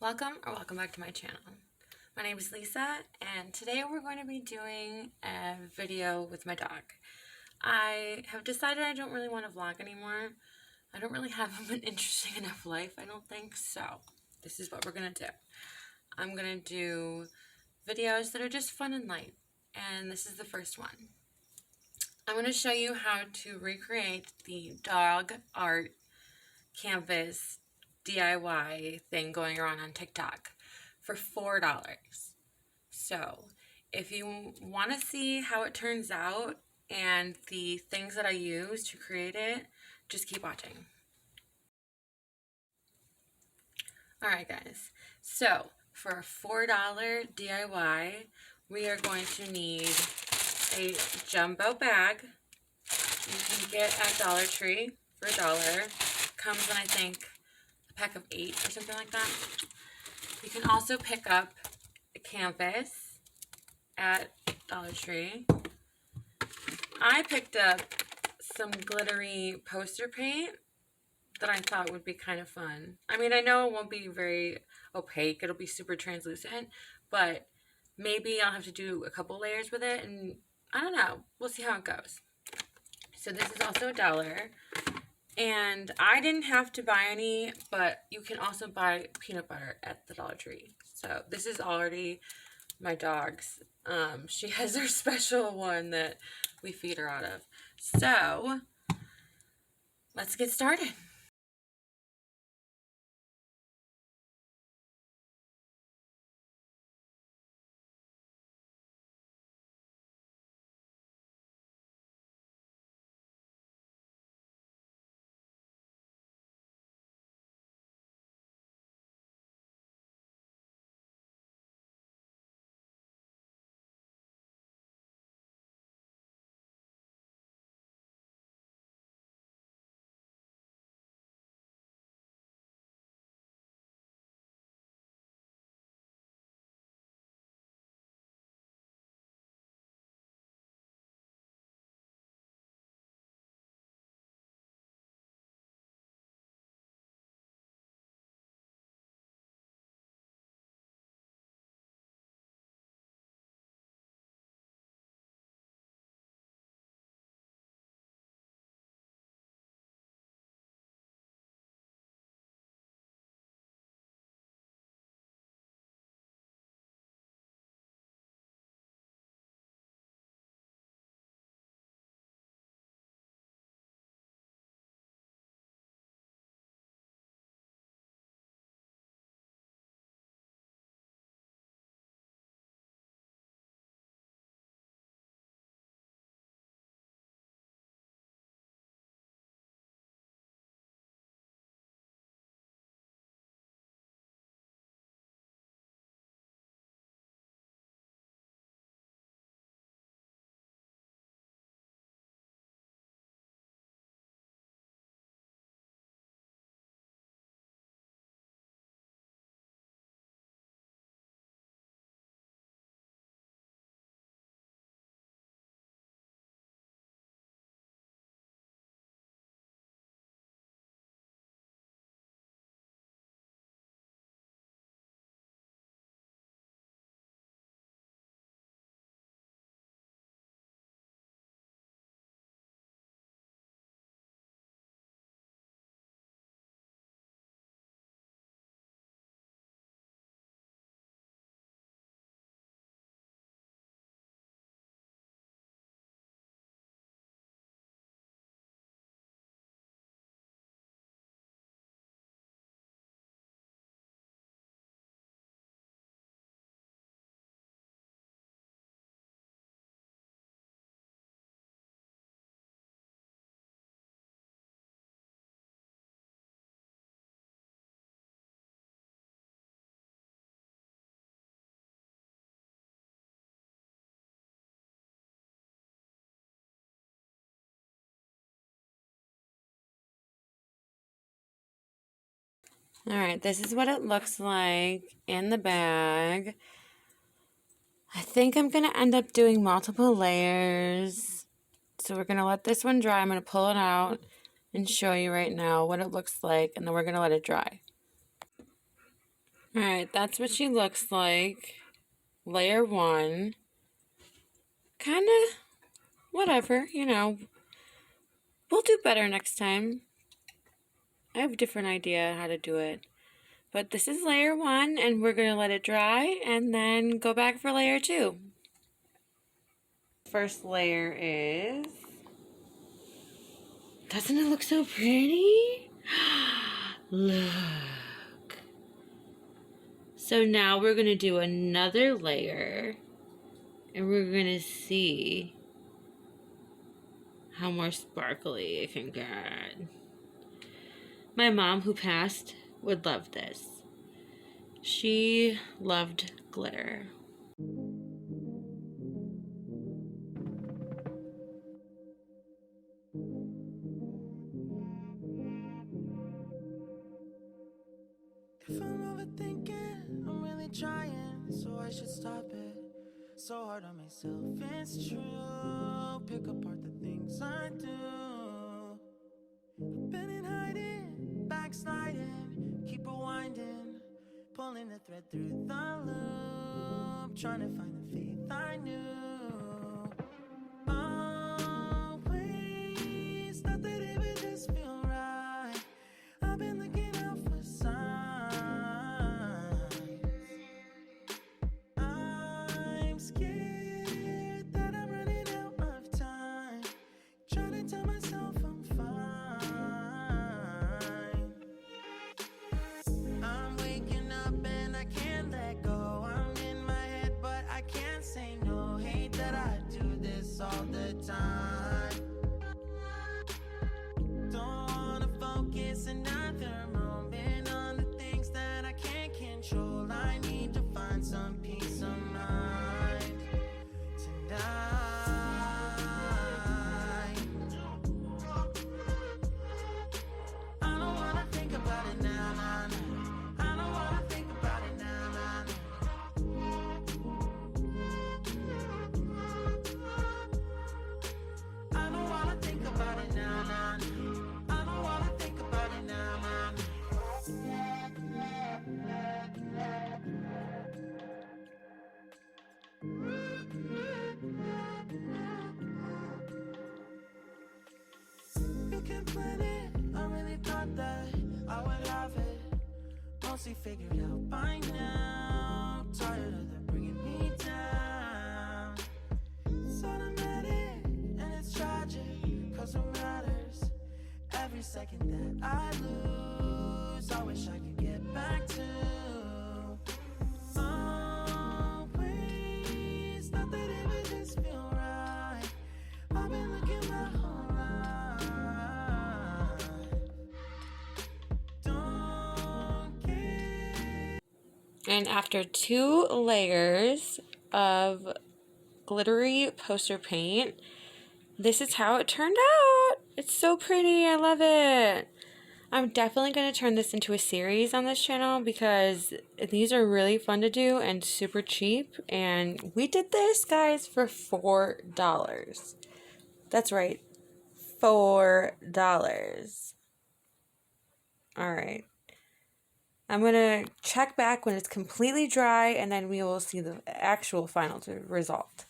Welcome back to my channel. My name is Lisa, and today we're going to be doing a video with my dog. I have decided I don't really want to vlog anymore. I don't really have an interesting enough life, I don't think, so this is what we're going to do. I'm going to do videos that are just fun and light, and this is the first one. I'm going to show you how to recreate the dog art canvas DIY thing going around on TikTok for $4. So if you want to see how it turns out and the things that I use to create it, just keep watching. Alright guys, so for a $4 DIY, we are going to need a jumbo bag. You can get at Dollar Tree for $1. Comes in, I think, a pack of 8 or something like that. You can also pick up a canvas at Dollar Tree. I picked up some glittery poster paint that I thought would be kind of fun. I mean, I know it won't be very opaque. It'll be super translucent, but maybe I'll have to do a couple layers with it, and I don't know. We'll see how it goes. So this is also $1. And I didn't have to buy any, but you can also buy peanut butter at the Dollar Tree. So this is already my dog's. She has her special one that we feed her out of. So let's get started. Alright, this is what it looks like in the bag. I think I'm going to end up doing multiple layers. So we're going to let this one dry. I'm going to pull it out and show you right now what it looks like, and then we're going to let it dry. Alright, that's what she looks like. Layer 1. Kinda, whatever, you know. We'll do better next time. I have a different idea how to do it. But this is layer 1, and we're going to let it dry, and then go back for layer 2. First layer is... Doesn't it look so pretty? Look. So now we're going to do another layer, and we're going to see how more sparkly it can get. My mom, who passed, would love this. She loved glitter. If I'm overthinking, I'm really trying, so I should stop it. So hard on myself, it's true. Pick apart the things I do. I've been in hiding, backsliding, keep rewinding, pulling the thread through the loop, trying to find the faith I knew. Always thought that it would just feel right. I've been looking out for signs. I'm scared that I'm running out of time, trying to tell myself I'm fine. I'm waking up and I can't let go. I'm in my head but I can't say no. Hate that I do this all the time. Don't wanna focus another moment on the things that I can't control. I need to find some peace of mind tonight. I don't wanna think about it now, nah, nah. I don't wanna think about it now, nah, nah. I don't wanna think about it now, nah, nah. I don't wanna think about it now, nah, nah. You can plan it, I really thought that I would have it mostly figured out by now. Tired of them bringing me down. It's automatic and it's tragic, cause what matters every second that I lose, I wish I could get back to. Always thought that it would just feel right. I've been looking my whole life. Don't care. And after 2 layers of glittery poster paint, this is how it turned out. It's so pretty. I love it. I'm definitely going to turn this into a series on this channel because these are really fun to do and super cheap. And we did this, guys, for $4. That's right. $4. All right. I'm going to check back when it's completely dry, and then we will see the actual final result.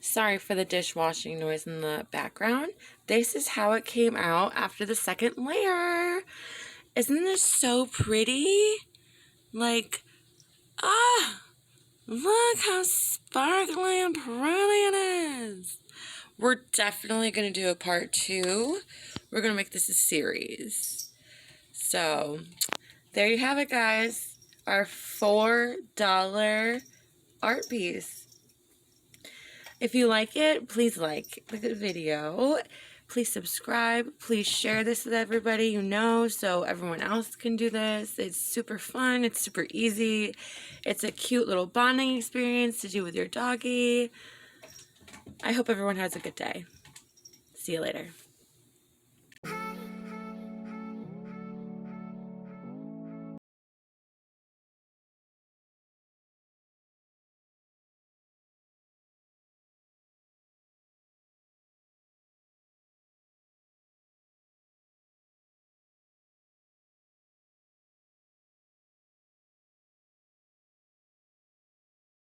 Sorry for the dishwashing noise in the background. This is how it came out after the second layer. Isn't this so pretty? Like, look how sparkly and pretty it is. We're definitely going to do a part 2. We're going to make this a series. So, there you have it, guys. Our $4 art piece. If you like it, please like the video. Please subscribe. Please share this with everybody you know so everyone else can do this. It's super fun. It's super easy. It's a cute little bonding experience to do with your doggy. I hope everyone has a good day. See you later.